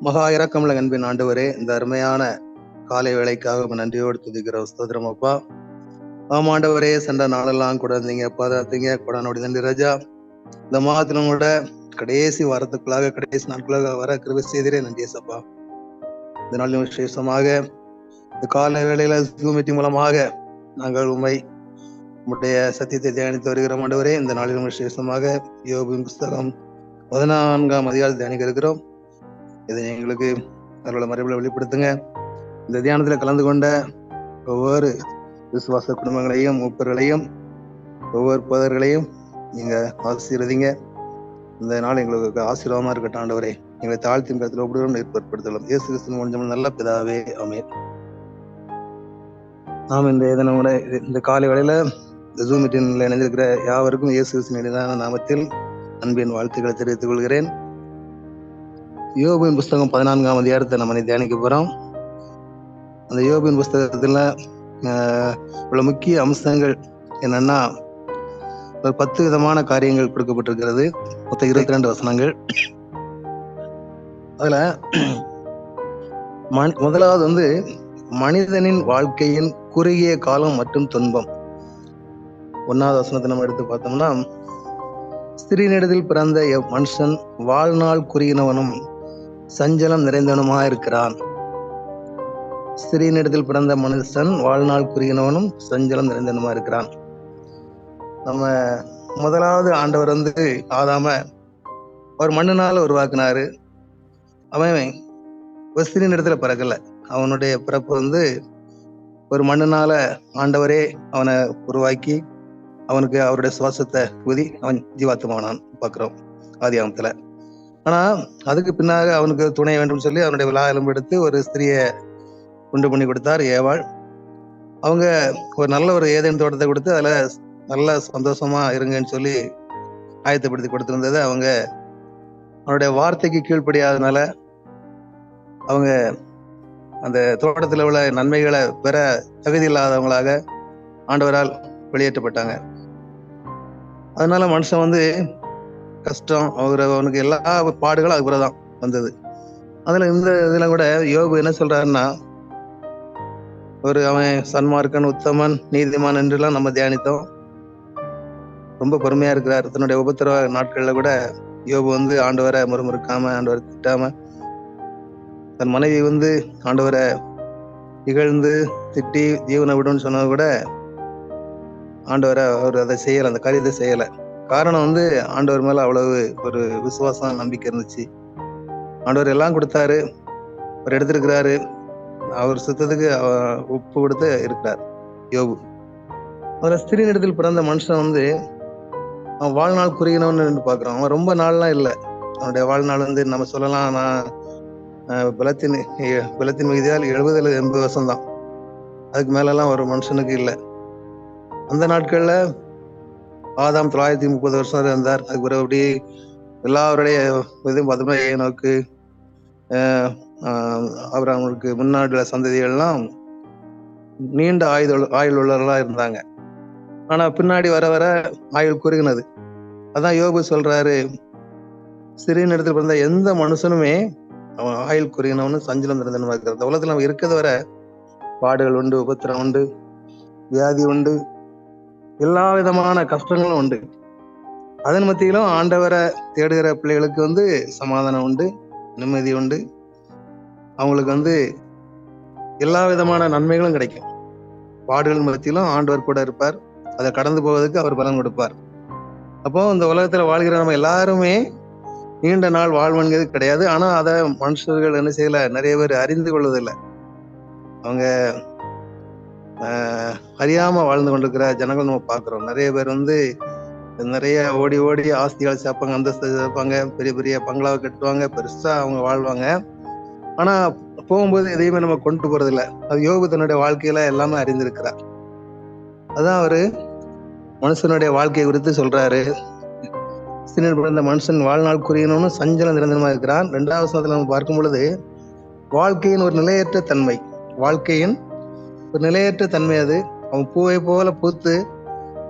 மகா இரக்கமுள்ள அன்பின் ஆண்டவரே, இந்த அருமையான காலை வேளைக்காக நன்றியோடு துதிக்கிறோம். ஸ்தோத்திரம் அப்பா. ஆமாண்டவரே, சென்ற நாளெல்லாம் கூட இருந்தீங்க, பாதாத்தீங்க, கொடானோடி நன்றி ராஜா. இந்த மாதத்திலும் கூட கடைசி வாரத்துக்குள்ளாக, கடைசி நாட்களாக வர கிருபை செய்திரே நன்றி ஏசப்பா. இந்த நாளிலும் விசேஷமாக இந்த காலை வேளையில ஜூம் மீட்டிங் மூலமாக நாங்கள் உம்முடைய சத்தியத்தை தியானித்து வருகிறோம் ஆண்டவரே. இந்த நாளிலும் விசேஷமாக யோபின் புஸ்தகம் 14ஆம் அதிகாரத்தை தியானிக்க இருக்கிறோம். இதை எங்களுக்கு அவரோட மறைவுல வெளிப்படுத்துங்க. இந்த தியானத்துல கலந்து கொண்ட ஒவ்வொரு விசுவாச குடும்பங்களையும், மூப்பர்களையும், ஒவ்வொரு போதர்களையும் நீங்க ஆசீர்வதிங்க. இந்த நாள் எங்களுக்கு ஆசீர்வாதமா இருக்கட்டும் ஆண்டவரே. எங்களை தாழ்த்தின் கருத்தில் ஒவ்வொரு ஏற்படுத்தலாம். இயேசு கிறிஸ்துவின் மூலம் நல்ல பிதாவே, ஆமென். நாம் இந்த காலை வேளையில இந்த ஜூம் மீட்டிங்ல இணைந்திருக்கிற யாவருக்கும் இயேசு கிறிஸ்துவின் நாமத்தில் அன்பின் வாழ்த்துக்களை தெரிவித்துக் கொள்கிறேன். யோபின் புஸ்தகம் 14ஆம் அதிகாரத்தை நம்ம தியானிக்க போறோம். அந்த யோபின் புஸ்தகத்துல உள்ள முக்கிய அம்சங்கள் என்னன்னா, ஒரு 10 விதமான காரியங்கள் கொடுக்கப்பட்டிருக்கிறது. மொத்தம் 22 வசனங்கள். அதுல முதலாவது மனிதனின் வாழ்க்கையின் குறுகிய காலம் மற்றும் துன்பம். 1வது வசனத்தை நம்ம எடுத்து பார்த்தோம்னா, ஸ்திரீனிடத்தில் பிறந்த மனுஷன் வாழ்நாள் குறுகினவனும் சஞ்சலம் நிறைந்தவனுமா இருக்கிறான். ஸ்திரீனிடத்தில் பிறந்த மனுஷன் வாழ்நாள் குறுகினவனும் சஞ்சலம் நிறைந்தவனுமா இருக்கிறான். நம்ம முதலாவது ஆண்டவர் ஆதாம அவர் மண்ணுனால உருவாக்குனாரு. அவன் ஒரு ஸ்திரீனிடத்துல பிறக்கல. அவனுடைய பிறப்பு ஒரு மண்ணுனால ஆண்டவரே அவனை உருவாக்கி அவனுக்கு அவருடைய சுவாசத்தை ஊதி அவன் ஜீவாத்மானான் பார்க்கிறோம் ஆதியாகமத்துல. ஆனா அதுக்கு பின்னாக அவனுக்கு துணை வேண்டும் சொல்லி அவனுடைய விழா எலும்பு எடுத்து ஒரு ஸ்திரியை உண்டு பண்ணி கொடுத்தார், ஏவாள். அவங்க ஒரு நல்ல ஒரு ஏதேன் தோட்டத்தை கொடுத்து அதுல நல்ல சந்தோஷமா இருங்கன்னு சொல்லி ஆயத்தப்படுத்தி கொடுத்திருந்தது. அவங்க அவனுடைய வார்த்தைக்கு கீழ்ப்படியாதனால அவங்க அந்த தோட்டத்தில் உள்ள நன்மைகளை பெற தகுதி இல்லாதவங்களாக ஆண்டவரால் வெளியேற்றப்பட்டாங்க. அதனால மனுஷன் கஷ்டம், அவனுக்கு எல்லா பாடுகளும் அது தான் வந்தது. அதுல இந்த இதுல கூட யோபு என்ன சொல்றாருன்னா, அவன் சன்மார்க்கன், உத்தமன், நீதிமான் என்றெல்லாம் நம்ம தியானித்தோம். ரொம்ப பொறுமையா இருக்கிறார். தன்னுடைய உபத்திரவ நாட்கள்ல கூட யோபு ஆண்டவரை முறுமுறுக்காம, ஆண்டவரை திட்டாம, தன் மனைவி ஆண்டவரை இகழ்ந்து திட்டி ஜீவனை விடுன்னு சொன்னது கூட ஆண்டவரை அவர் அதை செய்யல, அந்த காரியத்தை செய்யல. காரணம் ஆண்டவர் மேல அவ்வளவு ஒரு விசுவாசம், நம்பிக்கை இருந்துச்சு. ஆண்டவர் எல்லாம் கொடுத்தாரு, அவர் எடுத்திருக்கிறாரு. அவர் சுத்தத்துக்கு உப்பு கொடுத்து இருக்கிறார் யோபு. அதுல ஸ்திரீனிடத்தில் பிறந்த மனுஷன் அவன் வாழ்நாள் குறுகினவன்னு பாக்குறான். அவன் ரொம்ப நாள்லாம் இல்லை. அவனுடைய வாழ்நாள் நம்ம சொல்லலாம், நான் பலத்தின் மிகுதியால் 70 அல்லது 80 வருஷம் தான். அதுக்கு மேலெல்லாம் ஒரு மனுஷனுக்கு இல்லை. அந்த நாட்கள்ல ஆதாம் 930 வருஷம் இருந்தார். அதுக்கு பிறகு அப்படி எல்லாருடைய இதுவும் பார்த்தோம்னா ஏனோக்கு, அவர்களுக்கு முன்னாடி சந்ததிகள்லாம் நீண்ட ஆயுள் உள்ளவர்களா இருந்தாங்க. ஆனா பின்னாடி வர வர ஆயுள் குறுகினது. அதான் யோபு சொல்றாரு, சிறிய இடத்துல பிறந்த எந்த மனுஷனுமே அவன் ஆயுள் குறுகினவனு சஞ்சலம் இருந்தவனுமா இருக்கிறது. உலகத்துல அவன் இருக்கிறத வர பாடுகள் உண்டு, உபத்திரம் உண்டு, வியாதி உண்டு, எல்லா விதமான கஷ்டங்களும் உண்டு. அதன் மத்தியிலும் ஆண்டவரை தேடுகிற பிள்ளைகளுக்கு சமாதானம் உண்டு, நிம்மதி உண்டு. அவங்களுக்கு எல்லா விதமான நன்மைகளும் கிடைக்கும். பாடுகள் மத்தியிலும் ஆண்டவர் கூட இருப்பார். அதை கடந்து போவதற்கு அவர் பலன் கொடுப்பார். அப்போ இந்த உலகத்துல வாழ்கிற நம்ம எல்லாருமே நீண்ட நாள் வாழ்வன்கிறது கிடையாது. ஆனா அதை மனுஷர்கள் என்ன செய்யல, நிறைய பேர் அறிந்து கொள்வதில்லை. அவங்க அறியாம வாழ்ந்து கொண்டிருக்கிற ஜனங்கள் நம்ம பாக்குறோம். நிறைய பேர் நிறைய ஓடி ஓடி ஆஸ்திகள் சேர்ப்பாங்க, அந்தஸ்து சேர்ப்பாங்க, பெரிய பெரிய பங்களாவை கட்டுவாங்க, பெருசா அவங்க வாழ்வாங்க. ஆனா போகும்போது எதையுமே நம்ம கொண்டு போறதில்லை. அது யோபு தன்னுடைய வாழ்க்கையில எல்லாமே அறிந்திருக்கிறார். அதான் அவரு மனுஷனுடைய வாழ்க்கையை குறித்து சொல்றாரு. பிறந்த மனுஷன் வாழ்நாள் குறுகினவனு சஞ்சலம் நிரந்தரமா இருக்கிறான். 2வது வசனத்துல நம்ம பார்க்கும் பொழுது வாழ்க்கையின் ஒரு நிலையற்ற தன்மை, வாழ்க்கையின் ஒரு நிலையற்ற தன்மை. அது அவன் பூவை போல பூத்து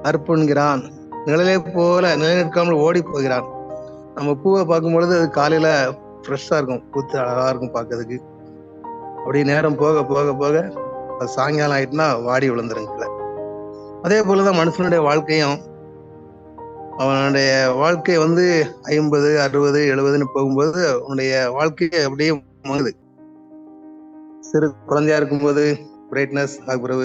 அர்ப்பணிக்கிறான், நிழலை போல நிலைநிற்காமல் ஓடி போகிறான். நம்ம பூவை பார்க்கும் பொழுது அது காலையில ஃப்ரெஷ்ஷா இருக்கும், பூத்து அழகா இருக்கும் பார்க்கறதுக்கு. அப்படியே நேரம் போக போக போக அது சாயங்காலம் ஆயிட்டுனா வாடி விழுந்துருங்க. அதே போலதான் மனுஷனுடைய வாழ்க்கையும். அவனுடைய வாழ்க்கை 50, 60, 70ன்னு போகும்போது அவனுடைய வாழ்க்கையை அப்படியே மாறுது. சிறு குழந்தையா இருக்கும்போது பிரைட்னஸ், அப்புறம்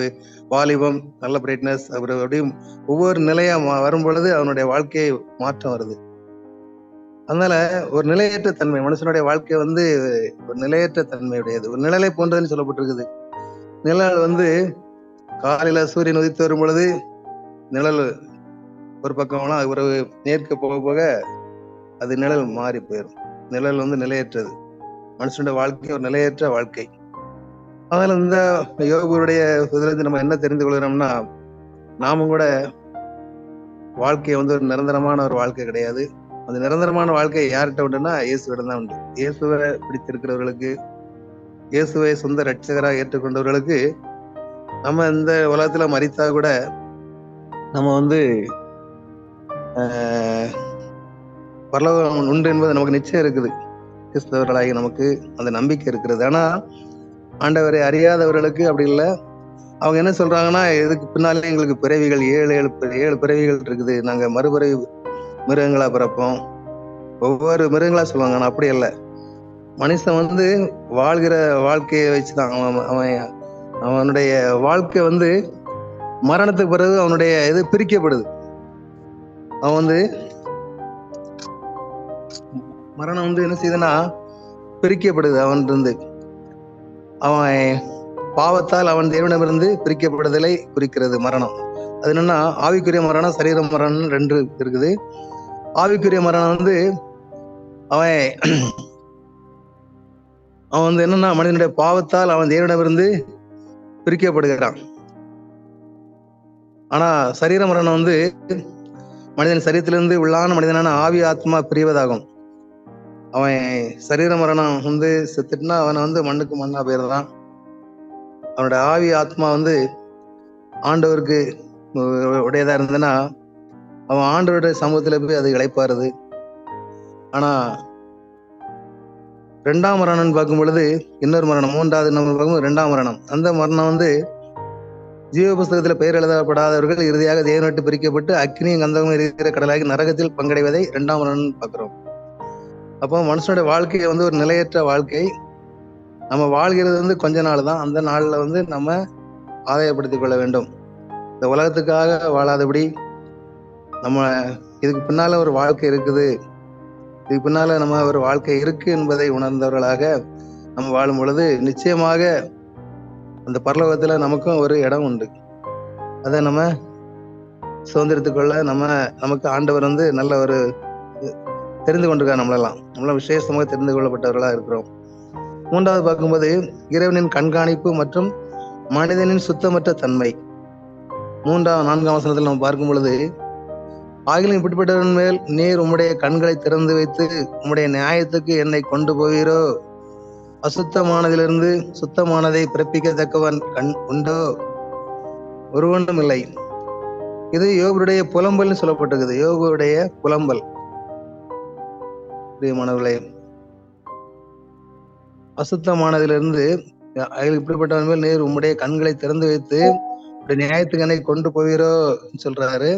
வாலிபம் நல்ல பிரைட்னஸ், அப்புறம் அப்படியும் ஒவ்வொரு நிலையா வரும் பொழுது அவனுடைய வாழ்க்கையை மாற்றம் வருது. அதனால ஒரு நிலையற்ற தன்மை மனுஷனுடைய வாழ்க்கை ஒரு நிலையற்ற தன்மையுடையது, ஒரு நிழலை போன்றதுன்னு சொல்லப்பட்டிருக்குது. நிழல் காலையில சூரியன் உதித்து வரும் பொழுது நிழல் ஒரு பக்கம்லாம் அது பிறகு நேர்க்க போக போக அது நிழல் மாறி போயிடும். நிழல் நிலையற்றது. மனுஷனுடைய வாழ்க்கை ஒரு நிலையற்ற வாழ்க்கை. அதனால இந்த யோகுடைய இதிலிருந்து நம்ம என்ன தெரிந்து கொள்கிறோம்னா, நாமும் கூட வாழ்க்கை ஒரு நிரந்தரமான ஒரு வாழ்க்கை கிடையாது. அந்த நிரந்தரமான வாழ்க்கை யார்கிட்ட உண்டுன்னா இயேசுவிடம் தான் உண்டு. இயேசுவை பிடித்திருக்கிறவர்களுக்கு, இயேசுவை சொந்த ரட்சகராக ஏற்றுக்கொண்டவர்களுக்கு, நம்ம இந்த உலகத்துல மரித்தா கூட நம்ம பரலோகம் உண்டு என்பது நமக்கு நிச்சயம் இருக்குது. கிறிஸ்தவர்களாகி நமக்கு அந்த நம்பிக்கை இருக்கிறது. ஆனா ஆண்டவரை அறியாதவர்களுக்கு அப்படி இல்லை. அவங்க என்ன சொல்றாங்கன்னா, இதுக்கு பின்னாலே எங்களுக்கு பிறவிகள் 7 பிறவிகள் இருக்குது, நாங்க மறுபிறவி மிருகங்களா பிறப்போம், ஒவ்வொரு மிருகங்களா சொல்லுவாங்க. ஆனா அப்படி இல்லை. மனுஷன் வாழ்கிற வாழ்க்கையை வச்சுதான் அவனுடைய வாழ்க்கை மரணத்துக்கு பிறகு அவனுடைய இது பிரிக்கப்படுது. அவன் மரணம் என்ன செய்யுதுன்னா பிரிக்கப்படுது. அவன் பாவத்தால் அவன் தேவனிடமிருந்து பிரிக்கப்படுதலை குறிக்கிறது மரணம். அது என்னன்னா ஆவிக்குரிய மரணம், சரீர மரணம் 2 இருக்குது. ஆவிக்குரிய மரணம் அவன் என்னன்னா மனிதனுடைய பாவத்தால் அவன் தேவனிடமிருந்து பிரிக்கப்படுகிறான். ஆனா சரீர மரணம் மனிதன் சரீரத்திலிருந்து உள்ளான மனிதனான ஆவி ஆத்மா பிரிவதாகும். அவன் சரீர மரணம் செத்துட்டுனா அவனை மண்ணுக்கு மண்ணா போயிடுறான். அவனோட ஆவி ஆத்மா ஆண்டவருக்கு உடையதா இருந்ததுன்னா அவன் ஆண்டவருடைய சமூகத்துல போய் அது இளைப்பாருது. ஆனா 2ஆம் மரணம்னு பார்க்கும் பொழுது இன்னொரு மரணம், 3வது நம்ம பார்க்கும் 2ஆம் மரணம். அந்த மரணம் ஜீவ புஸ்தகத்துல பெயர் எழுதப்படாதவர்கள் இறுதியாக தேவனை விட்டு பிரிக்கப்பட்டு அக்னியும் கந்தகமும் இருக்கிற கடலாகி நரகத்தில் பங்கடைவதை 2ஆம் மரணம் பார்க்கிறோம். அப்போ மனுஷனுடைய வாழ்க்கை ஒரு நிலையற்ற வாழ்க்கை. நம்ம வாழ்கிறது கொஞ்ச நாள் தான். அந்த நாள்ல நம்ம ஆதாயப்படுத்திக் கொள்ள வேண்டும். இந்த உலகத்துக்காக வாழாதபடி நம்ம இதுக்கு பின்னால ஒரு வாழ்க்கை இருக்குது, இதுக்கு பின்னால நம்ம ஒரு வாழ்க்கை இருக்கு என்பதை உணர்ந்தவர்களாக நம்ம வாழும் பொழுது நிச்சயமாக அந்த பரலோகத்துல நமக்கும் ஒரு இடம் உண்டு. அதை நம்ம சுதந்திரத்துக் கொள்ள நமக்கு ஆண்டவர் நல்ல ஒரு தெரிந்து கொண்டிருக்கார். நம்மள விசேஷமாக தெரிந்து கொள்ளப்பட்டவர்களா இருக்கிறோம். 3வது பார்க்கும்போது இறைவனின் கண்காணிப்பு மற்றும் மனிதனின் சுத்தமற்ற தன்மை. 4ஆம் வசனத்தில் நம்ம பார்க்கும் பொழுது, ஆகிலும் இப்படிப்பட்டவன் மேல் நீர் உம்முடைய கண்களை திறந்து வைத்து உம்முடைய நியாயத்துக்கு என்னை கொண்டு போவீரோ, அசுத்தமானதிலிருந்து சுத்தமானதை பிறப்பிக்கத்தக்கவன் கண் உண்டோ, ஒருவனும் இல்லை. இது யோபுடைய புலம்பல்னு சொல்லப்பட்டிருக்குது. யோபுடைய புலம்பல். பிரியமானவர்களே, அசுத்தமானதிலிருந்து இப்படிப்பட்டவன் மேல் நீர் உம்முடைய கண்களை திறந்து வைத்து நியாயத்துக்கு என்னை கொண்டு போவீரோ சொல்றாரு.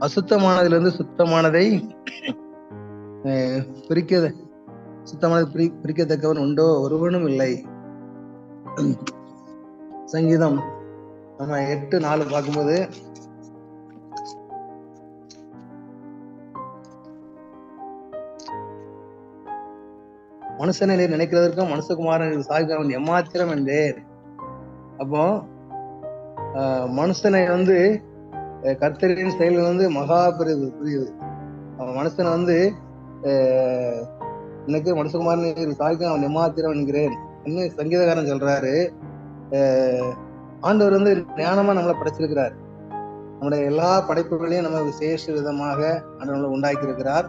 அசுத்தமானதிலிருந்து சுத்தமானதை பிரிக்கத்தக்கவன் உண்டோ, ஒருவனும் இல்லை. சங்கீதம் நம்ம 8:4 பார்க்கும்போது, மனுஷனை நீர் நினைக்கிறதற்கும் மனுஷகுமாரன் சாய்க்கு அவன் எம்மாத்திரம் என்றேன். அப்போ மனுஷனை கர்த்தரின் செயல்கள் மகா புரியுது. மனுஷனை எனக்கு மனுஷகுமாரன் சாய்க்கு அவன் எம்மாத்திரம் என்கிறேன் இன்னும் சங்கீதக்காரன் சொல்றாரு. ஆண்டவர் ஞானமா நம்மளை படைச்சிருக்கிறார். நம்முடைய எல்லா படைப்புகளையும் நம்ம விசேஷ விதமாக ஆண்டவர்களை உண்டாக்கி இருக்கிறார்.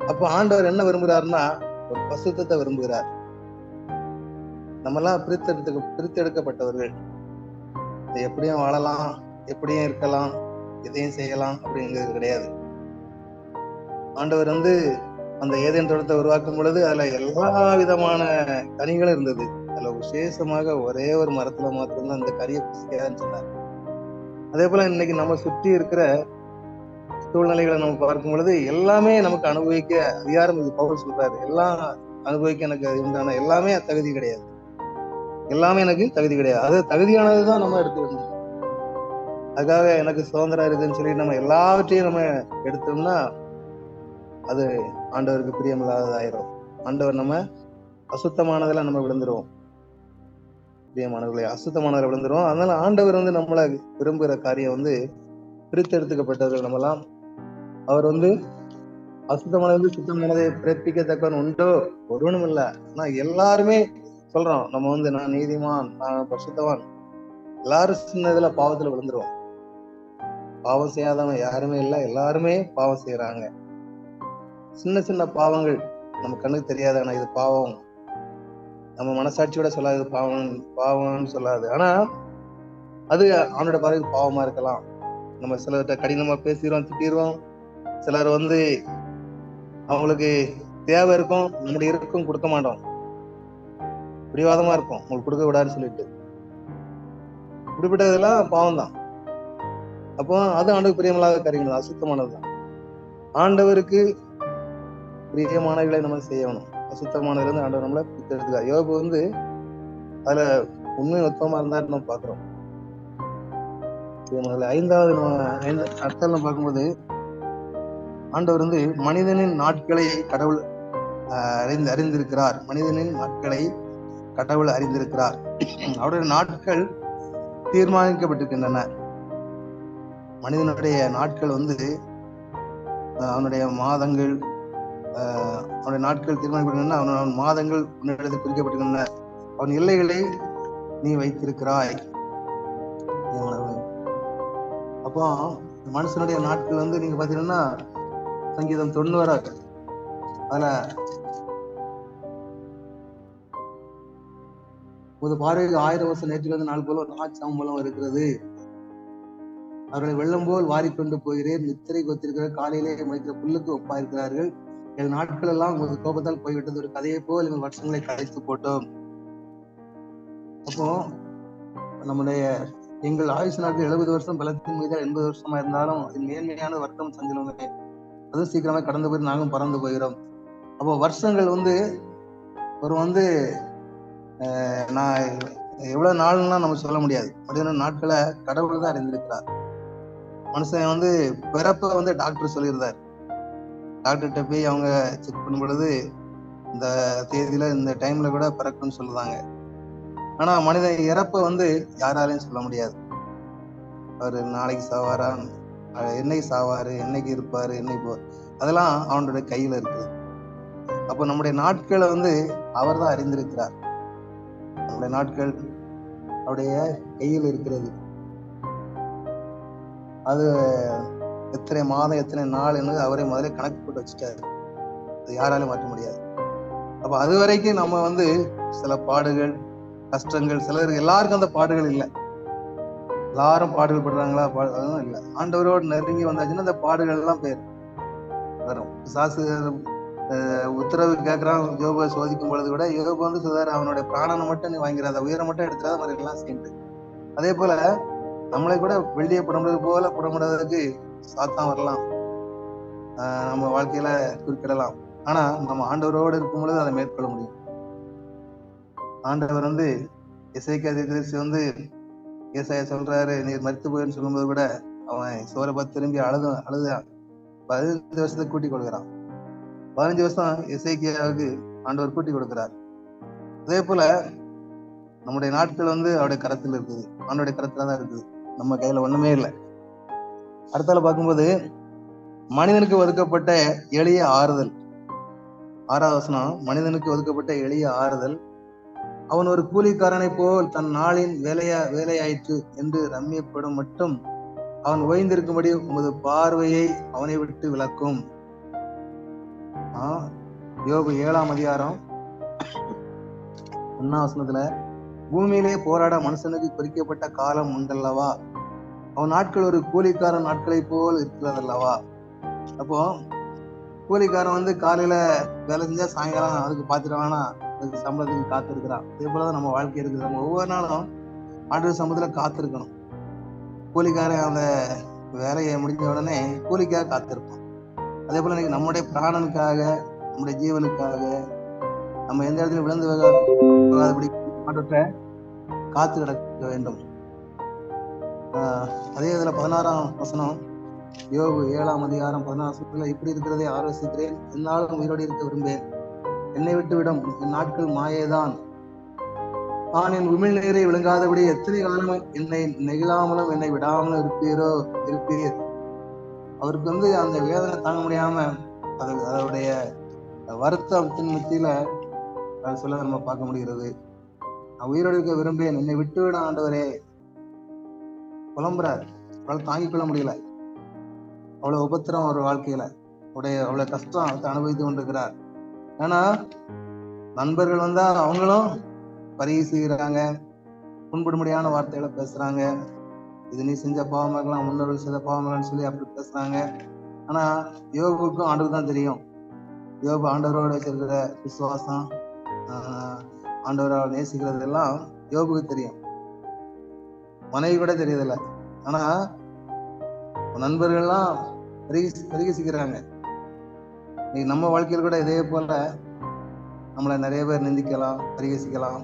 அப்போ ஆண்டவர் என்ன விரும்புகிறாருன்னா ஒரு பசுத்தத்தை விரும்புகிறார். நம்மெல்லாம் பிரித்தெடுக்கப்பட்டவர்கள். எப்படியும் வாழலாம், எப்படியும் இருக்கலாம், எதையும் செய்யலாம் அப்படிங்கிறது கிடையாது. ஆண்டவர் அந்த ஏதேன் தோட்டத்தை உருவாக்கும் பொழுது அதுல எல்லா விதமான கனிகளும் இருந்தது. அதுல விசேஷமாக ஒரே ஒரு மரத்துல மாத்திரம்தான் அந்த கனியை புசிக்காதுன்னு சொன்னார். அதே போல இன்னைக்கு நம்ம சுற்றி இருக்கிற சூழ்நிலைகளை நம்ம பார்க்கும் பொழுது எல்லாமே நமக்கு அனுபவிக்க அதிகாரம் பவுல் சொல்றாரு. எல்லாம் அனுபவிக்க எனக்கு அது உண்டான எல்லாமே தகுதி கிடையாது. எல்லாமே எனக்கு தகுதி கிடையாது. அது தகுதியானதுதான் நம்ம எடுத்துக்கணும். அதுக்காக எனக்கு சுதந்திரம் இருக்குன்னு சொல்லி நம்ம எல்லாவற்றையும் நம்ம எடுத்தோம்னா அது ஆண்டவருக்கு பிரியமில்லாததாயிரும். ஆண்டவர் நம்ம அசுத்தமானதெல்லாம் நம்ம விழுந்துருவோம். பிரியமானவர்களை அசுத்தமானதில் விழுந்துருவோம். அதனால ஆண்டவர் நம்மளை விரும்புகிற காரியம் பிரித்தெடுத்துக்கப்பட்டவர்கள் நம்மலாம். அவர் அசுத்தமானது சுத்தமானதை பிறப்பிக்கத்தக்கவன் உண்டோ? ஒருவனும் இல்லை. ஆனா எல்லாருமே சொல்றோம் நம்ம நான் நீதிமான், நான் பரிசுத்தவான். எல்லாரும் சின்னதுல பாவத்துல விழுந்துருவோம். பாவம் செய்யாதவன் யாருமே இல்லை. எல்லாருமே பாவம் செய்யறாங்க. சின்ன சின்ன பாவங்கள் நம்ம கண்ணுக்கு தெரியாது. ஆனா இது பாவம். நம்ம மனசாட்சியோட சொல்லாது பாவம்னு சொல்லாது. ஆனா அது அவனோட பார்வைக்கு பாவமா இருக்கலாம். நம்ம சிலர்கிட்ட கடினமா பேசிடுவோம், திட்டிடுவோம். சிலர் அவங்களுக்கு தேவை இருக்கும், நம்முடைய இருக்கும் கொடுக்க மாட்டோம். பிடிவாதமா இருக்கும், உங்களுக்கு கொடுக்க விடாதுன்னு சொல்லிட்டு. இப்படிப்பட்டதெல்லாம் பாவம் தான். அப்போ அது ஆண்டவருக்கு பிரியமில்லாத காரியங்கள், அசுத்தமானதுதான். ஆண்டவருக்கு பிரியமானவர்களை நம்ம செய்யணும். அசுத்தமானதுல இருந்து ஆண்டவர் நம்மளை பிரித்தெடுத்துக்கார். யோபு அதுல உண்மை நுட்பமா இருந்தாரு நம்ம பாக்குறோம். ஐந்தாவது அர்த்தம் பார்க்கும்போது ஆண்டவர் மனிதனின் நாட்களை கடவுள் அறிந்திருக்கிறார். மனிதனின் நாட்களை கடவுள் அறிந்திருக்கிறார். அவருடைய நாட்கள் தீர்மானிக்கப்பட்டிருக்கின்றன. மனிதனுடைய நாட்கள் அவனுடைய மாதங்கள் அவனுடைய நாட்கள் தீர்மானிக்கப்பட்டிருக்கின்றன. அவன் மாதங்கள் உன்னிடத்தில் குறிக்கப்பட்டிருக்கின்றன. அவன் எல்லைகளை நீ வைத்திருக்கிறாய். அப்போ மனுஷனுடைய நாட்கள் நீங்க பாத்தீங்கன்னா சங்கீதம் 90 அதுல ஒரு பார்வைக்கு 1000 வருஷம் நேற்றிலிருந்து நாள் போல நாட்சாம்பலம் இருக்கிறது. அவர்களை வெள்ளம் போல் வாரிக்கொண்டு போகிறேன். நித்திரை கொத்திருக்கிற காலையிலே முளைக்கிற புல்லுக்கு ஒப்பா இருக்கிறார்கள். எங்கள் நாட்கள் எல்லாம் உங்கள் கோபத்தால் போய்விட்டது. ஒரு கதையை போல் எங்கள் வருஷங்களை கலைத்து போட்டோம். அப்போ எங்கள் ஆயுசு நாட்கள் 70 வருஷம், பலத்தின் மீது 80 வருஷமா இருந்தாலும் அது மேன்மையான வருத்தம் சஞ்சலமே. அதுவும் சீக்கிரமா கடந்து போய் நாங்களும் பறந்து போகிறோம். அப்போ வருஷங்கள் ஒரு நான் எவ்வளவு நாள்லாம் நம்ம சொல்ல முடியாது. மனிதன நாட்களை கடவுள் தான் அறிந்திருக்கிறார். மனுஷன் பிறப்ப டாக்டர் சொல்லியிருந்தார். டாக்டர்கிட்ட போய் அவங்க செக் பண்ணும் பொழுது இந்த தேதியில இந்த டைம்ல கூட பிறக்கும்னு சொல்லுவாங்க. ஆனா மனிதன் இறப்ப யாராலையும் சொல்ல முடியாது. அவரு நாளைக்கு சாவாரா, என்னைக்கு சாவாரு, என்னைக்கு இருப்பாரு, என்னைக்கு அதெல்லாம் அவனுடைய கையில இருக்குது. அப்போ நம்முடைய நாட்களை அவர் தான் அறிந்திருக்கிறார். நம்முடைய நாட்கள் அவருடைய கையில் இருக்கிறது. அது எத்தனை மாதம் எத்தனை நாள் என்று அவரே முதல்ல கணக்கு போட்டு வச்சுட்டாரு. அது யாராலும் மாற்ற முடியாது. அப்ப அது வரைக்கும் நம்ம சில பாடுகள், கஷ்டங்கள், சிலருக்கு எல்லாருக்கும் அந்த பாடுகள் இல்லை. எல்லாரும் பாடுகள் படுறாங்களா? அதெல்லாம் இல்லை. ஆண்டவரோடு நெருங்கி வந்தாச்சுன்னா அந்த பாடுகள் எல்லாம் வரும். சாசு உத்தரவு கேட்கிறான் யோபை சோதிக்கும் பொழுது கூட யோபு சொல்றாரு, அவனுடைய பிராணனை மட்டும் நீ வாங்கிறாத, உயிரை மட்டும் எடுத்துறாத, மாதிரி எல்லாம் சேர்ந்து. அதே போல நம்மளை கூட வெள்ளியை புடம்புறது போல புடம்புறதுக்கு சாத்தான் வரலாம், நம்ம வாழ்க்கையில குறுக்கிடலாம். ஆனா நம்ம ஆண்டவரோடு இருக்கும் பொழுது அதை மேற்கொள்ள முடியும். ஆண்டவர் எசேக்கியா தீர்க்கதரிசி ஏசாயா சொல்றாரு, நீர் மரித்து போயின்னு சொல்லும்போது கூட அவன் சோரை பார்த்து திரும்பி அழுதான். 15 வருஷத்துக்கு கூட்டி கொடுக்கிறான். 15 வருஷம் எசேக்கியாவுக்கு ஆண்டவர் கூட்டி கொடுக்கிறார். அதே போல நம்முடைய நாட்கள் அவருடைய கரத்தில் இருக்குது. ஆண்டோடைய கரத்துல தான் இருக்குது. நம்ம கையில ஒண்ணுமே இல்லை. அடுத்தால பார்க்கும்போது மனிதனுக்கு ஒதுக்கப்பட்ட எளிய ஆறுதல். 6வது வசனம், மனிதனுக்கு ஒதுக்கப்பட்ட எளிய ஆறுதல். அவன் ஒரு கூலிக்காரனை போல் தன் நாளின் வேலையாயிற்று என்று ரம்மியப்படும் மட்டும் அவன் ஓய்ந்திருக்கும்படி உமது பார்வையை அவனை விட்டு விலக்கும். யோபு 7ஆம் அதிகாரம் 1ஆம் வசனத்துல, பூமியிலே போராட மனுஷனுக்கு குறிக்கப்பட்ட காலம் உண்டல்லவா, அவன் நாட்கள் ஒரு கூலிக்காரன் நாட்களை போல் இருக்கிறதல்லவா. அப்போ கூலிக்காரன் வந்து காலையில வேலை செஞ்சா சாயங்காலம் அதுக்கு பாத்துட்டானா அதுக்கு சம்பளத்துக்கு காத்து இருக்கிறான். அதே போலதான் நம்ம வாழ்க்கை இருக்குது. நம்ம ஒவ்வொரு நாளும் ஆண்டவர் சம்பளத்துல காத்து இருக்கணும். கூலிக்காரன் அந்த வேலையை முடிஞ்ச உடனே கூலிக்காக காத்திருப்பான். அதே போல இன்னைக்கு நம்முடைய பிராணனுக்காக, நம்முடைய ஜீவனுக்காக, நம்ம எந்த இடத்துல விழுந்து போகாதபடி காத்து கிடக்க வேண்டும். அதே இதுல 16ஆம் வசனம், யோபு 7ஆம் அதிகாரம் 16 இப்படி இருக்கிறதை ஆலோசிக்கிறேன், என்னாலும் உயிரோடு இருக்க விரும்பேன், என்னை விட்டு விடும், என் நாட்கள் மாயேதான், நான் என் உமிழ் நீரை விழுங்காதபடி எத்தனை காலம் என்னை நெகிழாமலும் என்னை விடாமலும் இருப்பீர். அவருக்கு வந்து அந்த வேதனை தாங்க முடியாம அதோடைய வருத்தத்தின் மத்தியில அது சொல்ல நம்ம பார்க்க முடிகிறது. நான் உயிரோடு இருக்க விரும்பேன், என்னை விட்டுவிட ஆண்டவரே. புலம்புறார், அவளால் தாங்கிக் கொள்ள முடியல, அவ்வளவு உபத்திரம் ஒரு வாழ்க்கையில அவ்வளவு கஷ்டம் அனுபவித்து கொண்டிருக்கிறார். ஆனா நண்பர்கள் வந்தா அவங்களும் பரிசீலிக்கிறாங்க, புண்படும்படியான வார்த்தைகளை பேசுறாங்க. இது நீ செஞ்ச பாவமாகலாம், முன்னோர்கள் செய்த பாவமாகலாம்னு சொல்லி அப்படி பேசுறாங்க. ஆனா யோபுக்கும் ஆண்டவர் தான் தெரியும். யோபு ஆண்டவரோட வச்சிருக்கிற விசுவாசம், ஆண்டவரால் நேசிக்கிறது எல்லாம் யோபுக்கு தெரியும், மனைவி கூட தெரியதில்ல. ஆனா நண்பர்கள்லாம் பரிகசிக்கிறாங்க. நம்ம வாழ்க்கையில் கூட இதே போல நம்மளை நிறைய பேர் நிந்திக்கலாம், பரிகசிக்கலாம்,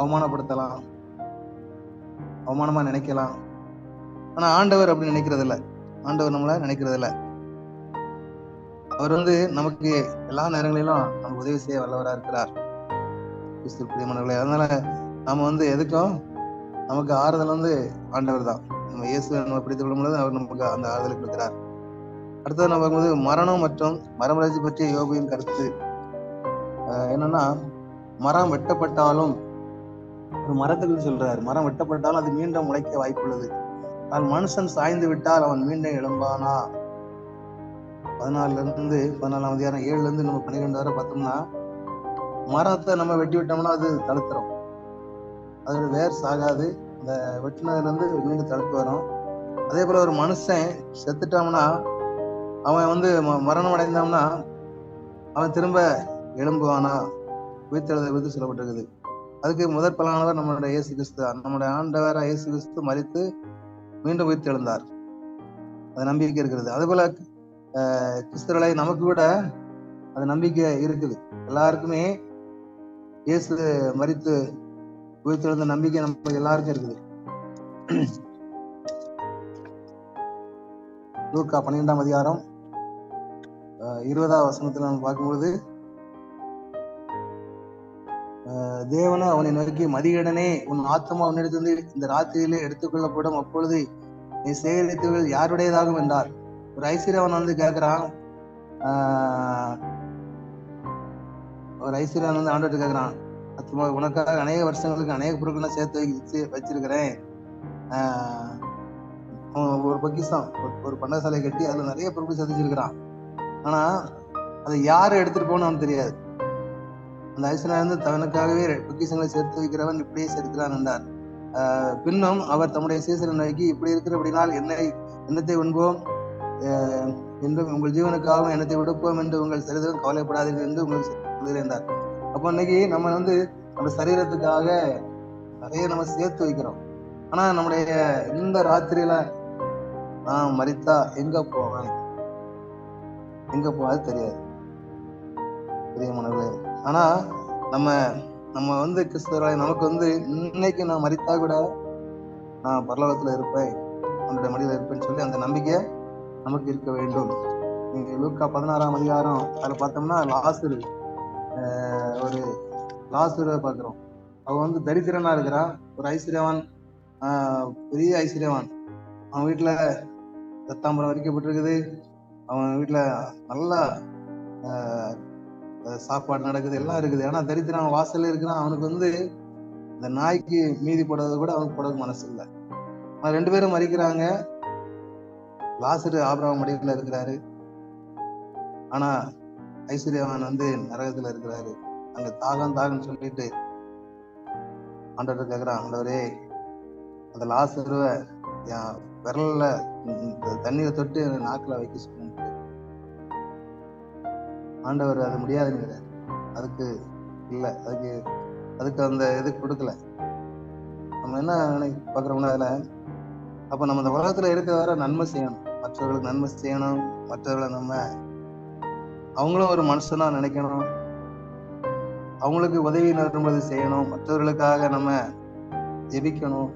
அவமானப்படுத்தலாம், அவமானமா நினைக்கலாம். ஆனா ஆண்டவர் அப்படி நினைக்கிறது இல்லை. ஆண்டவர் நம்மள நினைக்கிறது இல்லை. அவர் வந்து நமக்கு எல்லா நேரங்களிலும் நமக்கு உதவி செய்ய வல்லவரா இருக்கிறார். பிரியமானவர்களே, அதனால நாம வந்து எதுக்கும் நமக்கு ஆறுதல் வந்து ஆண்டவர் தான். நம்ம இயேசு நம்ம பிடித்துக் கொள்ளும் பொழுது அவர் நமக்கு அந்த ஆறுதலை கொடுக்கிறார். அடுத்தது நம்ம வந்து மரணம் மற்றும் மரமலர்ச்சி பற்றிய யோபுவின் கருத்து என்னன்னா, மரம் வெட்டப்பட்டாலும், ஒரு மரத்துக்கு சொல்றாரு, மரம் வெட்டப்பட்டாலும் அது மீண்டும் முளைக்க வாய்ப்புள்ளது, ஆனால் மனுஷன் சாய்ந்து விட்டால் அவன் மீண்டும் எழும்பானா. 14ஆம் அதிகாரம் 7 நம்ம 12 வரை பார்த்தோம்னா, மரத்தை நம்ம வெட்டி விட்டோம்னா அது தடுத்துரும், அதோட வேர் சாகாது, அந்த வெட்டினதுல இருந்து மீண்டும் தடுத்து வரும். அதே போல ஒரு மனுஷன் செத்துட்டோம்னா, அவன் வந்து மரணம் அடைந்தோம்னா அவன் திரும்ப எழும்புவானா, உயிர்த்தெழுதலை குறித்து சொல்லப்பட்டிருக்குது. அதுக்கு முதற் பலனானவர் நம்மளுடைய இயேசு கிறிஸ்து. நம்முடைய ஆண்டவர் இயேசு கிறிஸ்து மரித்து மீண்டும் உயிர்த்தெழுந்தார், அது நம்பிக்கை இருக்கிறது. அதே போல கிறிஸ்தவர்களை நமக்கு கூட அது நம்பிக்கை இருக்குது. எல்லாருக்குமே இயேசு மரித்து உயிர்த்தெழுந்த நம்பிக்கை நமக்கு எல்லாருக்கும் இருக்குது. லூக்கா 12ஆம் அதிகாரம் 20ஆம் வசனத்துல நம்ம பார்க்கும்பொழுது, தேவனும் அவனை நோக்கி, மதிகடனே, உன் ஆத்மா உன்னிடத்திலிருந்து இந்த ராத்திரியிலே எடுத்துக்கொள்ளப்படும், அப்பொழுது நீ சேகரித்தவர்கள் யாருடையதாகும் என்றார். ஒரு ஐஸ்வர்யவன் வந்து கேட்கிறான், ஒரு ஐஸ்வர்யவன் வந்து ஆண்டவர்கிட்ட கேட்கிறான், உனக்காக அநேக வருஷங்களுக்கு அநேக பொருட்களை சேர்த்து வச்சிருக்கிறேன், ஒரு பொக்கிஷம், ஒரு பண்டசாலை கட்டி அதுல நிறைய பொருட்கள் சேர்த்து வச்சிருக்கிறான், ஆனா அதை யாரு எடுத்துட்டு போகணும்னு அவனுக்கு தெரியாது. அந்த ஐஸ்வர்யா வந்து தனக்காகவே பொக்கிஷங்களை சேர்த்து வைக்கிறவன் இப்படியே சேர்க்கிறான் என்றார். பின்னும் அவர் தம்முடைய சீசரை நோக்கி, இப்படி இருக்கிறபடினால் எண்ணத்தை உண்போம் என்றும் உங்கள் ஜீவனுக்காகவும் எண்ணத்தை விடுப்போம் என்று உங்கள் சரீரம் கவலைப்படாதீர்கள் என்று உங்களுக்கு சொல்கிறேன். அப்போ இன்னைக்கு நம்ம வந்து நம்ம சரீரத்துக்காக நிறைய நம்ம சேர்த்து வைக்கிறோம். ஆனா நம்முடைய இந்த ராத்திரியில நான் மரித்தா எங்க போவேன், எங்க போவாது தெரியாது, பிரியமானவர்களே. ஆனா நம்ம வந்து கிறிஸ்தவர்களை நமக்கு வந்து இன்னைக்கு நான் மரித்தா கூட நான் பரலோகத்துல இருப்பேன், அவனுடைய மடியில இருப்பேன்னு சொல்லி அந்த நம்பிக்கை நமக்கு இருக்க வேண்டும். நீங்க லூக்கா 16ஆம் அதிகாரம் அதுல பார்த்தோம்னா ஒரு லாசருவை பார்க்கிறோம். அவன் வந்து தரித்திரனா இருக்கிறான், ஒரு ஐஸ்வர்யவான், பெரிய ஐஸ்வர்யவான். அவன் வீட்டுல ரத்தாம்பரம் வரைக்கப்பட்டிருக்குது, அவன் வீட்டுல நல்லா சாப்பாடு நடக்குது, எல்லாம் இருக்குது. ஆனா தரித்திரம் வாசல்ல இருக்கிறான். அவனுக்கு வந்து இந்த நாய்க்கு மீதி போடுறது கூட அவனுக்கு போடுறது மனசு இல்லை. 2 பேரும் மறிக்கிறாங்க. லாசரு ஆபிரகாம் மடியில இருக்கிறாரு, ஆனா ஐஸ்வர்யவான் வந்து நரகத்துல இருக்கிறாரு. அங்க தாகம்னு சொல்லிட்டு ஆண்டவர் கேக்குறான், ஆண்டவரே அந்த லாசருவை என் விரல்ல தண்ணீரை தொட்டு நாக்குல வைக்க சொல்லிட்டு ஆண்டவர் அது முடியாதுங்கிறார். அதுக்கு இல்லை, அதுக்கு அந்த இது கொடுக்கல. நம்ம என்ன பாக்குறோம்னா அதுல, அப்ப நம்ம இந்த உலகத்துல இருக்கிற நன்மை செய்யணும், மற்றவர்களுக்கு நன்மை செய்யணும், மற்றவர்களை நம்ம அவங்களும் ஒரு மனுஷனா நினைக்கணும், அவங்களுக்கு உதவி நடும்பது செய்யணும், மற்றவர்களுக்காக நம்ம ஜெபிக்கணும்.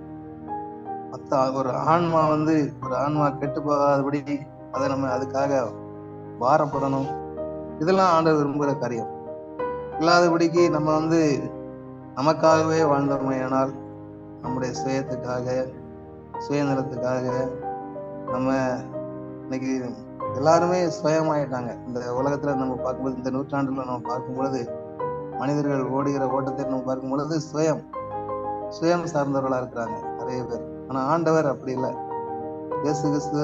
ஒரு ஆன்மா கெட்டு போகாதபடி அதை நம்ம அதுக்காக வாரப்படணும். இதெல்லாம் ஆண்டவர் விரும்புகிற காரியம். இல்லாதபடிக்கு நம்ம நமக்காகவே வாழ்ந்தோமையானால், நம்முடைய சுயத்துக்காக சுயநலத்துக்காக நம்ம இன்னைக்கு எல்லாருமே சுயமாயிட்டாங்க. இந்த உலகத்துல நம்ம பார்க்கும்போது, இந்த நூற்றாண்டுல நம்ம பார்க்கும் பொழுது, மனிதர்கள் ஓடுகிற ஓட்டத்தை நம்ம பார்க்கும் பொழுது சுயம் சார்ந்தவர்களா இருக்கிறாங்க நிறைய பேர். ஆனா ஆண்டவர் அப்படி இல்லை. இயேசு கிறிஸ்து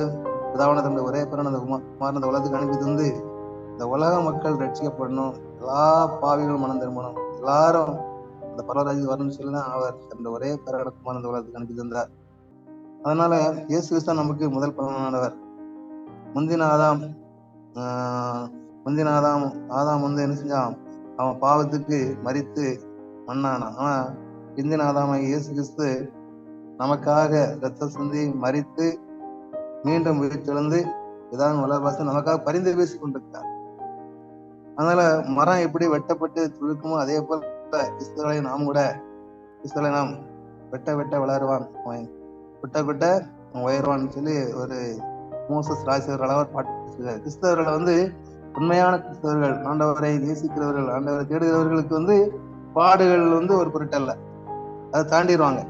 பிதாவான தன்னுடைய ஒரே பேரான அந்த குமாரன் இந்த உலகத்துக்கு அனுப்பி தந்து, இந்த உலக மக்கள் ரட்சிக்கப்படணும், எல்லா பாவிகளும் மனம் திரும்பணும், எல்லாரும் அந்த பரவராஜ்யத்துக்கு வரணும்னு சொல்லிதான் அவர் தன்னுடைய ஒரே பேரான குமாரன் இந்த உலகத்துக்கு அனுப்பி தந்தார். அதனால இயேசு கிறிஸ்து நமக்கு முதல் பலனானவர். முந்தின ஆதாம் என்ன செஞ்சான்? அவன் பாவத்துக்கு மரித்து மண்ணானான். ஆனா பிந்தின ஆதாமாகிய இயேசு கிறிஸ்து நமக்காக ரத்தம் சிந்தி மரித்து மீண்டும் உயிர்த்தெழுந்து இதான் வளர்வாசம் நமக்காக பரிந்து பேசிக் கொண்டிருக்கிறார். அதனால மரம் எப்படி வெட்டப்பட்டு துளுக்குமோ அதே போல கிறிஸ்துவை நாம் வெட்ட வளருவான், குட்ட உயர்வான்னு சொல்லி ஒரு மோசஸ் ராஜர் அளவர் பாட்டு. கிறிஸ்தவர்களை உண்மையான கிறிஸ்தவர்கள், ஆண்டவரை நேசிக்கிறவர்கள், ஆண்டவரை தேடுகிறவர்களுக்கு பாடுகள் ஒரு பொருட்டல்ல. அதை தாண்டிடுவாங்க.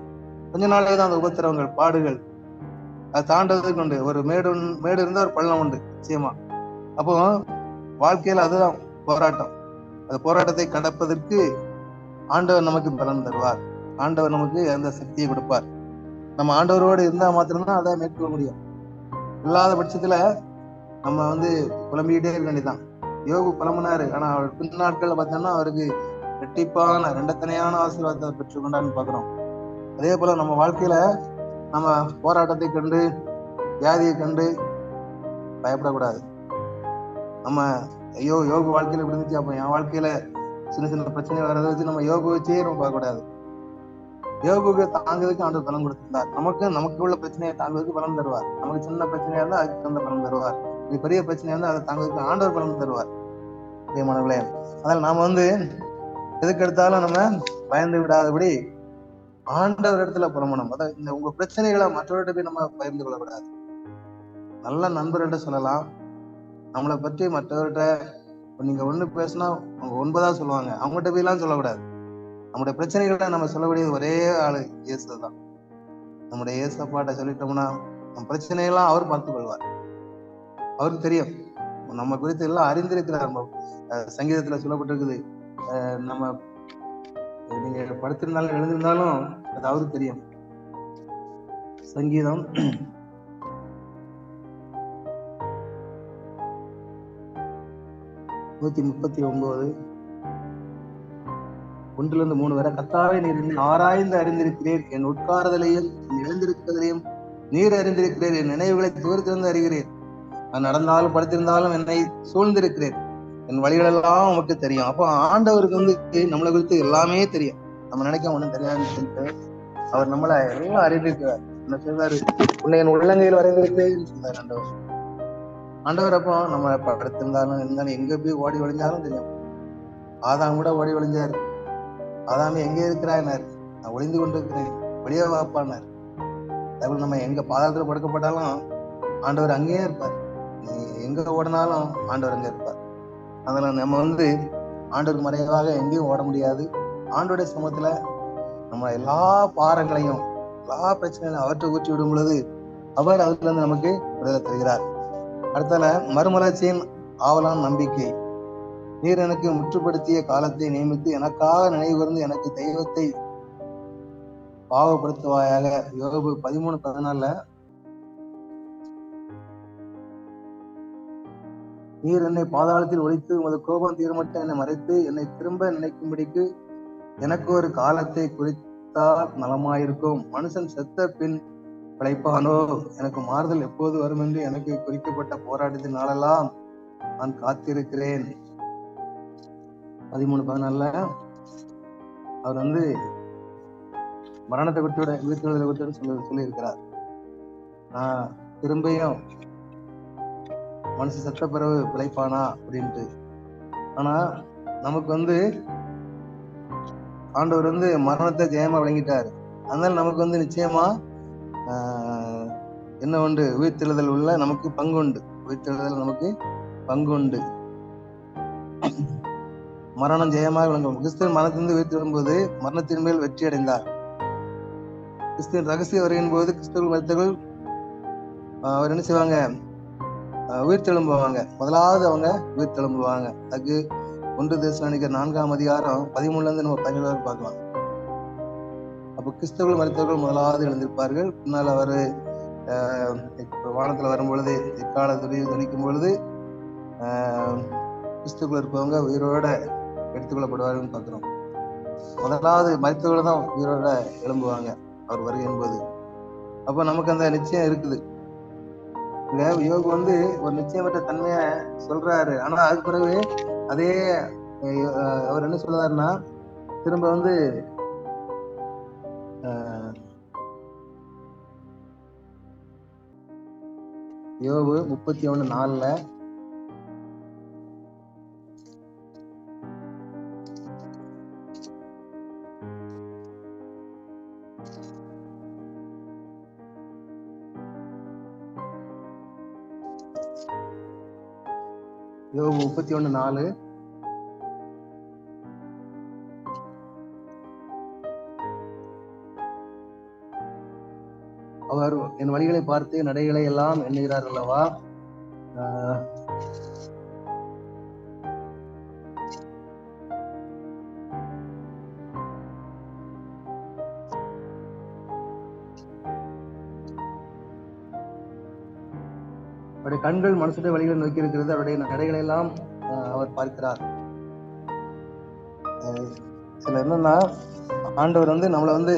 கொஞ்ச நாளே தான் அந்த உபத்திரவங்கள், பாடுகள், அதை தாண்டதுக்கு உண்டு. ஒரு மேடு இருந்தா ஒரு பள்ளம் உண்டு நிச்சயமா. அப்போ வாழ்க்கையில அதுதான் போராட்டம். அந்த போராட்டத்தை கடப்பதற்கு ஆண்டவர் நமக்கு பலன் தருவார். ஆண்டவர் நமக்கு அந்த சக்தியை கொடுப்பார். நம்ம ஆண்டவரோடு இருந்தா மாத்திரம்தான் அதை மேற்கொள்ள முடியும். இல்லாத பட்சத்துல நம்ம புலம்பிக்கிட்டே இருக்க வேண்டியதான். யோகு புலம்புனாரு, ஆனா அவர் பின்னாட்கள்ல பார்த்தோம்னா அவருக்கு ரெட்டிப்பான ரெண்டத்தனையான ஆசீர்வாதத்தை பெற்றுக்கொண்டான்னு பாக்குறோம். அதே போல நம்ம வாழ்க்கையில நம்ம போராட்டத்தை கண்டு, வியாதியை கண்டு பயப்படக்கூடாது. நம்ம ஐயோ யோகு வாழ்க்கையில இப்படி இருந்துச்சு, அப்ப என் வாழ்க்கையில சின்ன பிரச்சனை வர்றதை வச்சு நம்ம யோகு வச்சே நம்ம பார்க்கக்கூடாது. யோகுக்கு தாங்குறதுக்கு ஆண்டவர் பலம் கொடுத்திருந்தார். நமக்கு உள்ள பிரச்சனையை தாங்குறதுக்கு பலம் தருவார். நமக்கு சின்ன பிரச்சனையா இருந்தா அதுக்கு தகுந்த பலம் தருவார். இது பெரிய பிரச்சனையா இருந்தா அதை தாங்குறதுக்கு ஆண்டவர் பலம் தருவார். பிரியமானவர்களே, அதனால நாம எதுக்கு எடுத்தாலும் நம்ம பயந்து விடாதபடி ஆண்டவர் இடத்துல புறமணும். அதாவது இந்த உங்க பிரச்சனைகளை மற்றவர்கிட்ட போய் நம்ம பகிர்ந்து கொள்ளக்கூடாது. நல்ல நண்பர்கிட்ட சொல்லலாம். நம்மளை பற்றி மற்றவர்கிட்ட நீங்க ஒண்ணு பேசினா அவங்க 9 சொல்லுவாங்க. அவங்ககிட்ட போய் எல்லாம் சொல்லக்கூடாது. நம்முடைய பிரச்சனைகளை நம்ம சொல்லக்கூடியது ஒரே ஆளு இயேசு தான். நம்முடைய இயேசப்பாட்ட சொல்லிட்டோம்னா நம்ம பிரச்சனையெல்லாம் அவர் பார்த்துக் கொள்வார். அவருக்கு தெரியும், நம்ம குறித்து எல்லாம் அறிந்திருக்கிறார். சங்கீதத்துல சொல்லப்பட்டிருக்குது, நம்ம நீங்க படுத்திருந்தாலும் எழுந்திருந்தாலும் அது அவருக்கு தெரியும். சங்கீதம் 139 1-3 வரை, கர்த்தாவே நீர் ஆராய்ந்து அறிந்திருக்கிறேன், என் உட்கார்தலையும் என் எழுந்திருக்கிறதையும் நீர் அறிந்திருக்கிறேன், என் நினைவுகளை தூரத்திலிருந்து அறிகிறேன், நான் நடந்தாலும் படுத்திருந்தாலும் என்னை சூழ்ந்திருக்கிறேன், என் வழிகள் எல்லாம் உமக்கு தெரியும். அப்போ ஆண்டவருக்கு நம்மளை குறித்து எல்லாமே தெரியும். நம்ம நினைக்க ஒண்ணும் தெரியாதுன்னு சொல்லிட்டு அவர் நம்மளை எல்லாம் அறிந்திருக்கிறார். என்ன சொல்றாரு? உன்னை என் உள்ளங்கையில் வரைந்திருக்கிறேன் சொன்னார் ஆண்டவர். ஆண்டவர் அப்போ நம்ம படுத்திருந்தாலும் இருந்தாலும் எங்க போய் ஓடி ஒழிஞ்சாலும் தெரியும். ஆதாம் கூட ஓடி ஒழிஞ்சாரு. ஆதாமே எங்கே இருக்கிறார்? நான் ஒளிந்து கொண்டு இருக்கிறேன், வெளியே வாப்பானார். அதேபோல நம்ம எங்க பாதாளத்துல படுக்கப்பட்டாலும் ஆண்டவர் அங்கேயே இருப்பார். நீ எங்க ஓடினாலும் ஆண்டவர் அங்கே இருப்பார். அதனால நம்ம ஆண்டவர் மறைவாக எங்கேயும் ஓட முடியாது. ஆண்டோடைய சமூகத்துல நம்ம எல்லா பாரங்களையும் எல்லா பிரச்சனைகளையும் அவற்றை ஊற்றி விடும் பொழுது அவர் அதுல இருந்து நமக்கு விடுதலை தருகிறார். அடுத்தால மறுமலர்ச்சியின் ஆவலான நம்பிக்கை. நீர் எனக்கு முற்றுப்படுத்திய காலத்தை நியமித்து எனக்காக நினைவு கூர்ந்து எனக்கு தெய்வத்தை பாவப்படுத்துவாயாக. யோபு 13:14. நீர் என்னை பாதாளத்தில் ஒழித்து உமது கோபம் தீர்மட்ட என்னை மறைத்து என்னை திரும்ப நினைக்கும்படிக்கு எனக்கு ஒரு காலத்தை குறித்தால் நலமாயிருக்கும். மனுஷன் செத்த பின் பிழைப்பானோ? எனக்கு மாறுதல் எப்போது வரும் என்று எனக்கு குறிக்கப்பட்ட போராட்டத்தின் நாளெல்லாம் நான் காத்திருக்கிறேன். 13:14 அவர் வந்து மரணத்தை விட்டு உயிர்த்தெழுதலை விட்டு சொல்லி இருக்கிறார். திரும்பியும் மனுஷன் செத்த பிறகு பிழைப்பானா அப்படின்ட்டு. ஆனா நமக்கு வந்து ஆண்டவர் வந்து மரணத்தை ஜெயமா வழங்கிட்டாரு. அதனால நமக்கு வந்து நிச்சயமா என்ன உண்டு? உயிர்த்தெழுதல் உள்ள நமக்கு பங்கு உண்டு. உயிர்த்தெழுதல் நமக்கு பங்கு உண்டு. மரணம் ஜெயமாக விளங்கும். கிறிஸ்துவின் மரணத்திலிருந்து உயிர்த்தெழும்போது மரணத்தின் மேல் வெற்றி அடைந்தார். கிறிஸ்துவின் ரகசிய வருகின் போது கிறிஸ்துவ மருத்துவர்கள் அவர் என்ன செய்வாங்க? உயிர்த்தெழும்புவாங்க. முதலாவது அவங்க உயிர்த்தெழும்புவாங்க. அதுக்கு 1 தெசலோனிக்கர் 4ஆம் அதிகாரம் 13 நம்ம 17 வரை பார்க்கலாம். அப்ப கிறிஸ்தவர்கள் மருத்துவர்கள் முதலாவது எழுந்திருப்பார்கள். பின்னால் அவரு வானத்துல வரும்பொழுது இக்கால துணிக்கும் பொழுது கிறிஸ்துக்குள்ள இருப்பவங்க உயிரோட எடுத்துக்கொள்ளப்படுவார்கள் பார்க்கிறோம். முதலாவது மருத்துவர்கள் தான் உயிரோட எழும்புவாங்க அவர் வருகை என்பது. அப்ப நமக்கு அந்த நிச்சயம் இருக்குது. யோகு வந்து ஒரு நிச்சயமற்ற தன்மைய சொல்றாரு. ஆனா அதுக்கு பிறகு அதே அவர் என்ன சொல்றாருன்னா, திரும்ப வந்து யோபு 31:4 யோபு 31:4 அவர் என் வழிகளை பார்த்து நடைகளை எல்லாம் எண்ணுகிறார் அல்லவா? அவருடைய கண்கள் மனுஷனுடைய வழிகளை நோக்கி இருக்கிறது. அவருடைய நடைகளை எல்லாம் அவர் பார்க்கிறார். சில என்னன்னா, ஆண்டவர் வந்து நம்மளை வந்து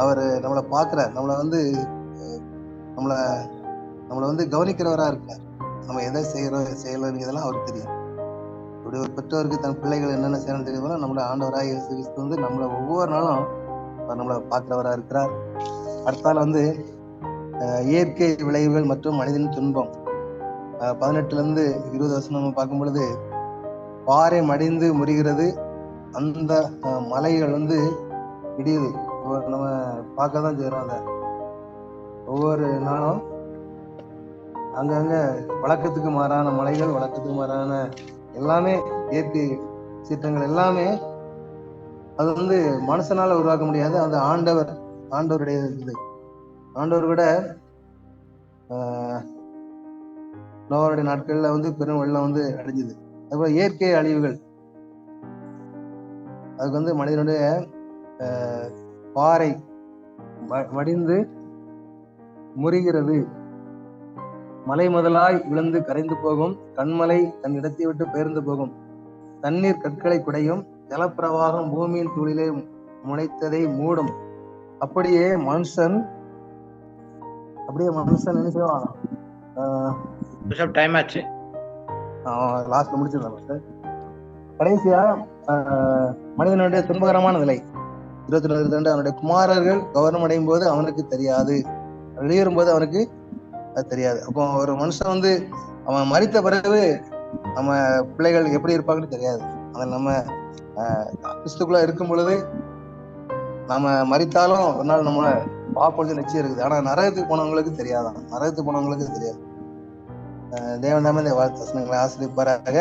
அவரு நம்மளை பார்க்கிறார். நம்மளை வந்து கவனிக்கிறவரா இருக்கார். நம்ம எதை செய்யறோம் இதெல்லாம் அவருக்கு தெரியும். இப்படி ஒரு பெற்றோருக்கு தன் பிள்ளைகள் என்னென்ன செய்யணும் தெரியுமா? நம்மளோட ஆண்டவராக இயேசு கிறிஸ்து வந்து நம்மளை ஒவ்வொரு நாளும் நம்மளை பார்க்கிறவரா இருக்கிறார். அடுத்தால வந்து இயற்கை விளைவுகள் மற்றும் மனிதனின் துன்பம் 18-20 நம்ம பார்க்கும் பொழுது, பாறை மடிந்து முறிகிறது, அந்த மலைகள் வந்து இடியுது. நம்ம பார்க்கதான் செய்யறோம். அதை ஒவ்வொரு நாளும் அங்கங்க வழக்கத்துக்கு மாறான மலைகள், வழக்கத்துக்கு மாறான எல்லாமே இயற்கை சீற்றங்கள் எல்லாமே அது வந்து மனுஷனால உருவாக்க முடியாது. அந்த ஆண்டவருடைய இது. ஆண்டவர் கூட நோவாவுடைய நாட்கள்ல வந்து பெரும் வெள்ளம் வந்து அடைஞ்சது. அதுபோல இயற்கை அழிவுகள், அதுக்கு வந்து மனிதனுடைய பாறை மடிந்து முறிகிறது, மலை முதலாய் விழுந்து கரைந்து போகும், கண்மலை தன் இடத்தை விட்டு பெயர்ந்து போகும், தண்ணீர் கற்களை குடையும், ஜலப்பிரவாகம் பூமியின் தூளிலே முளைத்ததை மூடும். அப்படியே மனுஷன் என்ன செய்வான்? டைம் ஆச்சு, லாஸ்ட்ல முடிச்சிடலாம். கடைசியா மனிதனுடைய துன்பகரமான நிலை 22 அவனுடைய குமாரர்கள் கவர்னம் அடையும் போது அவனுக்கு தெரியாது, வெளியேறும் போது அவனுக்கு அது தெரியாது. அப்போ ஒரு மனுஷன் வந்து அவன் மரித்த பிறகு நம்ம பிள்ளைகள் எப்படி இருப்பாங்கன்னு தெரியாது. அதில் நம்ம கிறிஸ்துக்குள்ள இருக்கும் பொழுது நம்ம மரித்தாலும் ஒரு நாள் நம்ம பார்ப்பது நிச்சயம் இருக்குது. ஆனா நரகத்துக்கு போனவங்களுக்கு தெரியாதான். நரகத்துக்கு போனவங்களுக்கு தெரியாது. தேவன் தாமே இந்த வாழ்த்து வசனங்களை ஆசிரியப்பாராக.